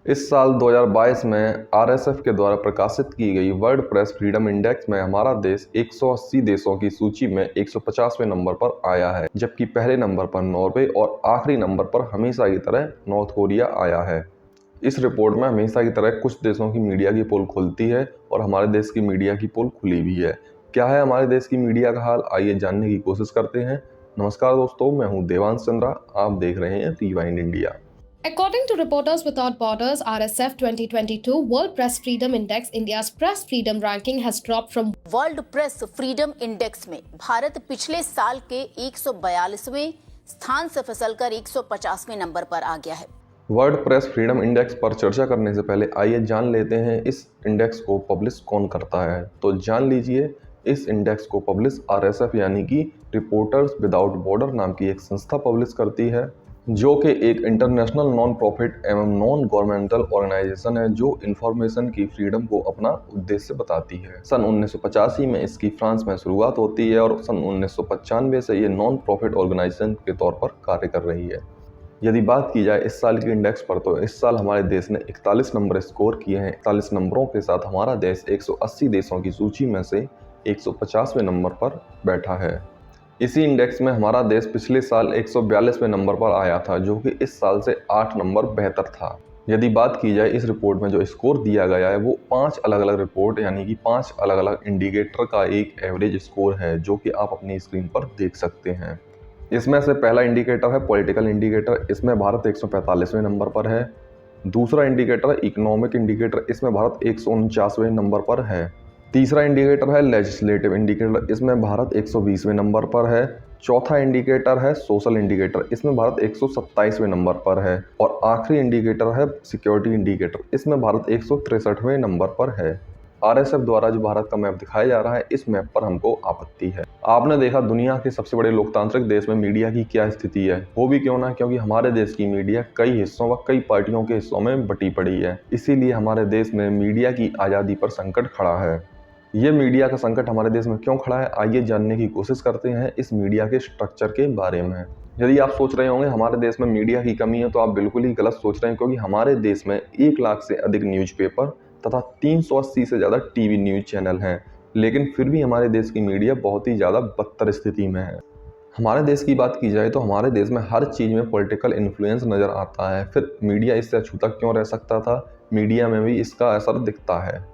इस साल 2022 में आरएसएफ के द्वारा प्रकाशित की गई वर्ल्ड प्रेस फ्रीडम इंडेक्स में हमारा देश 180 देशों की सूची में 150वें नंबर पर आया है, जबकि पहले नंबर पर नॉर्वे और आखिरी नंबर पर हमेशा की तरह नॉर्थ कोरिया आया है। इस रिपोर्ट में हमेशा की तरह कुछ देशों की मीडिया की पोल खुलती है और हमारे देश की मीडिया की पोल खुली भी है। क्या है हमारे देश की मीडिया का हाल, आइए जानने की कोशिश करते हैं। नमस्कार दोस्तों, मैं हूं देवांश चंद्रा, आप देख रहे हैं rewind India. According to Reporters Without Borders RSF 2022 World Press Freedom Index, India's press freedom ranking has dropped from world press freedom index में भारत पिछले साल के 142वें स्थान से फिसलकर 150वें नंबर पर आ गया है। वर्ल्ड प्रेस फ्रीडम इंडेक्स पर चर्चा करने से पहले आइए जान लेते हैं इस इंडेक्स को पब्लिश कौन करता है। तो जान लीजिए, इस इंडेक्स को पब्लिश आरएसएफ यानी कि रिपोर्टर्स विदाउट बॉर्डर नाम की एक संस्था पब्लिश करती है, जो कि एक इंटरनेशनल नॉन प्रॉफिट एवं नॉन गवर्नमेंटल ऑर्गेनाइजेशन है जो इंफॉर्मेशन की फ्रीडम को अपना उद्देश्य बताती है। सन 1985 में इसकी फ्रांस में शुरुआत होती है और सन 1995 से ये नॉन प्रॉफिट ऑर्गेनाइजेशन के तौर पर कार्य कर रही है। यदि बात की जाए इस साल के इंडेक्स पर, तो इस साल हमारे देश ने 41 नंबर स्कोर किए हैं। 41 नंबरों के साथ हमारा देश 180 देशों की सूची में से 150वें नंबर पर बैठा है। इसी इंडेक्स में हमारा देश पिछले साल 142वें नंबर पर आया था, जो कि इस साल से 8 नंबर बेहतर था। यदि बात की जाए इस रिपोर्ट में जो स्कोर दिया गया है, वो 5 अलग अलग रिपोर्ट यानी कि 5 अलग अलग इंडिकेटर का एक एवरेज स्कोर है, जो कि आप अपनी स्क्रीन पर देख सकते हैं। इसमें से पहला इंडिकेटर है पॉलिटिकल इंडिकेटर, इसमें भारत 145वें नंबर पर है। दूसरा इंडिकेटर है इकोनॉमिक इंडिकेटर, इसमें भारत 149वें नंबर पर है। तीसरा इंडिकेटर है लेजिस्लेटिव इंडिकेटर, इसमें भारत 120वें नंबर पर है। चौथा इंडिकेटर है सोशल इंडिकेटर, इसमें भारत 127वें नंबर पर है। और आखिरी इंडिकेटर है सिक्योरिटी इंडिकेटर, इसमें भारत 163वें नंबर पर है। आरएसएफ द्वारा जो भारत का मैप दिखाया जा रहा है, इस मैप पर हमको आपत्ति है। आपने देखा दुनिया के सबसे बड़े लोकतांत्रिक देश में मीडिया की क्या स्थिति है, वो भी क्यों ना, क्योंकि हमारे देश की मीडिया कई हिस्सों व कई पार्टियों के हिस्सों में बटी पड़ी है। इसीलिए हमारे देश में मीडिया की आज़ादी पर संकट खड़ा है। ये मीडिया का संकट हमारे देश में क्यों खड़ा है, आइए जानने की कोशिश करते हैं इस मीडिया के स्ट्रक्चर के बारे में। यदि आप सोच रहे होंगे हमारे देश में मीडिया की कमी है, तो आप बिल्कुल ही गलत सोच रहे हैं, क्योंकि हमारे देश में 1 लाख से अधिक न्यूज़पेपर तथा 380 से ज़्यादा टीवी न्यूज़ चैनल हैं, लेकिन फिर भी हमारे देश की मीडिया बहुत ही ज़्यादा बदतर स्थिति में है। हमारे देश की बात की जाए तो हमारे देश में हर चीज़ में पॉलिटिकल इन्फ्लुएंस नज़र आता है। फिर मीडिया इससे अछूता क्यों रह सकता था? मीडिया में भी इसका असर दिखता है,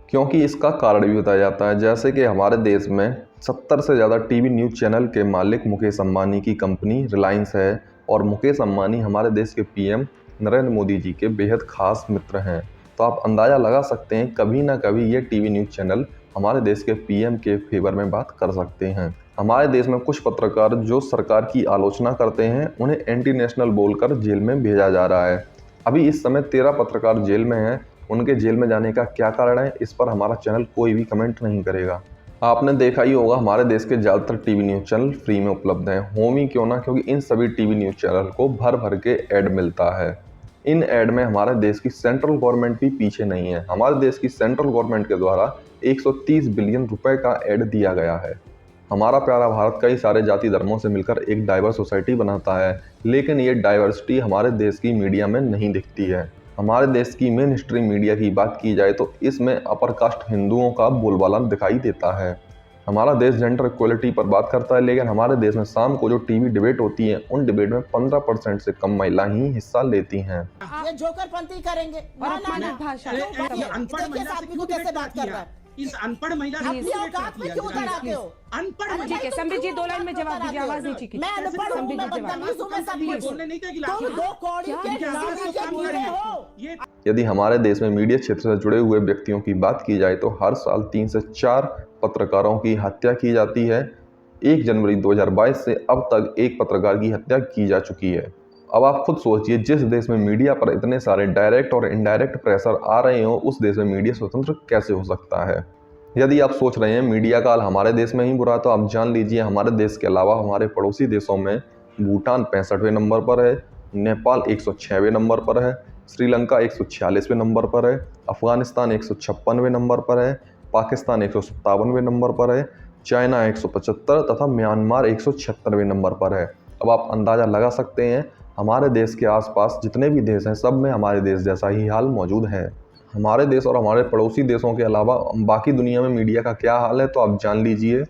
क्योंकि इसका कारण भी बताया जाता है। जैसे कि हमारे देश में 70 से ज़्यादा टीवी न्यूज़ चैनल के मालिक मुकेश अंबानी की कंपनी रिलायंस है, और मुकेश अंबानी हमारे देश के पीएम नरेंद्र मोदी जी के बेहद खास मित्र हैं। तो आप अंदाज़ा लगा सकते हैं कभी ना कभी ये टीवी न्यूज़ चैनल हमारे देश के पीएम के फेवर में बात कर सकते हैं। हमारे देश में कुछ पत्रकार जो सरकार की आलोचना करते हैं, उन्हें एंटी नेशनल बोलकर जेल में भेजा जा रहा है। अभी इस समय 13 पत्रकार जेल में हैं। उनके जेल में जाने का क्या कारण है, इस पर हमारा चैनल कोई भी कमेंट नहीं करेगा। आपने देखा ही होगा हमारे देश के ज़्यादातर टीवी न्यूज़ चैनल फ्री में उपलब्ध हैं। होम ही क्यों ना, क्योंकि इन सभी टीवी न्यूज़ चैनल को भर भर के ऐड मिलता है। इन ऐड में हमारे देश की सेंट्रल गवर्नमेंट भी पीछे नहीं है। हमारे देश की सेंट्रल गवर्नमेंट के द्वारा 130 बिलियन रुपए का ऐड दिया गया है। हमारा प्यारा भारत कई सारे जाति धर्मों से मिलकर एक डाइवर्स सोसाइटी बनाता है, लेकिन ये डाइवर्सिटी हमारे देश की मीडिया में नहीं दिखती है। हमारे देश की मेन स्ट्रीम मीडिया की बात की जाए तो इसमें अपर कास्ट हिंदुओं का बोलबाला दिखाई देता है। हमारा देश जेंडर इक्वलिटी पर बात करता है, लेकिन हमारे देश में शाम को जो टीवी डिबेट होती है, उन डिबेट में 15% से कम महिला ही हिस्सा लेती हैं। ये जोकरपंथी करेंगे भाषा आदमी को कैसे बात कर रहा है? इस अनपढ़ महिला अनपढ़ ठीक है, संबित जी 2 लाइन में जवाब दीजिए, आवाज नहीं चिकी। मैं अनपढ़ हूं, मैं बदतमीज हूं, मैं सब कुछ बोलने नहीं तुम 2 कौड़ी के गिलास पूरे हो। यदि हमारे देश में मीडिया क्षेत्र से जुड़े हुए व्यक्तियों की बात की जाए तो हर साल 3 से 4 पत्रकारों की हत्या की जाती है। 1 जनवरी 2022 से अब तक 1 पत्रकार की हत्या की जा चुकी है। अब आप खुद सोचिए, जिस देश में मीडिया पर इतने सारे डायरेक्ट और इनडायरेक्ट प्रेशर आ रहे हो, उस देश में मीडिया स्वतंत्र कैसे हो सकता है? यदि आप सोच रहे हैं मीडिया का हाल हमारे देश में ही बुरा, तो आप जान लीजिए हमारे देश के अलावा हमारे पड़ोसी देशों में भूटान 65वें नंबर पर है, नेपाल 106वें नंबर पर है, श्रीलंका 146वें नंबर पर है, अफगानिस्तान 156वें नंबर पर है, पाकिस्तान 157वें नंबर पर है, चाइना 175 तथा म्यांमार 176वें नंबर पर है। अब आप अंदाज़ा लगा सकते हैं हमारे देश के आसपास जितने भी देश हैं सब में हमारे देश जैसा ही हाल मौजूद है। हमारे देश और हमारे पड़ोसी देशों के अलावा बाकी दुनिया में मीडिया का क्या हाल है तो आप जान लीजिए।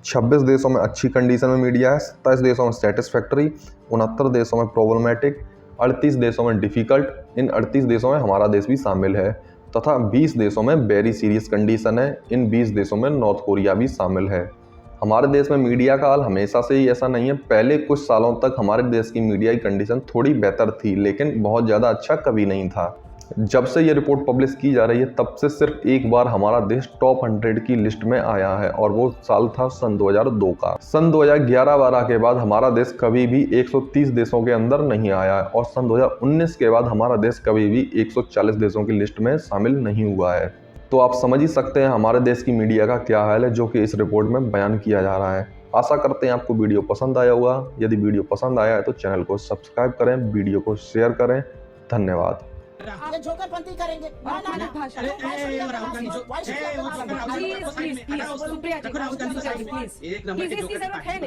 26 देशों में अच्छी कंडीशन में मीडिया है, 27 देशों में सेटिस्फैक्टरी, 69 देशों में प्रॉब्लमेटिक, 38 देशों में डिफ़िकल्ट। इन 38 देशों में हमारा देश भी शामिल है तथा 20 देशों में वेरी सीरियस कंडीशन है। इन 20 देशों में नॉर्थ कोरिया भी शामिल है। हमारे देश में मीडिया का हाल हमेशा से ही ऐसा नहीं है। पहले कुछ सालों तक हमारे देश की मीडिया की कंडीशन थोड़ी बेहतर थी, लेकिन बहुत ज़्यादा अच्छा कभी नहीं था। जब से ये रिपोर्ट पब्लिश की जा रही है तब से सिर्फ एक बार हमारा देश टॉप 100 की लिस्ट में आया है और वो साल था सन 2002 का। सन 2011-12 के बाद हमारा देश कभी भी 130 देशों के अंदर नहीं आया है और सन 2019 के बाद हमारा देश कभी भी 140 देशों की लिस्ट में शामिल नहीं हुआ है। तो आप समझ ही सकते हैं हमारे देश की मीडिया का क्या हाल है, जो कि इस रिपोर्ट में बयान किया जा रहा है। आशा करते हैं आपको वीडियो पसंद आया होगा। यदि वीडियो पसंद आया है तो चैनल को सब्सक्राइब करें, वीडियो को शेयर करें। धन्यवाद। ये झोंकेपंती करेंगे। ना ना ना भाषा भाषा please please please Supriya ji please इसकी जरूरत है नहीं।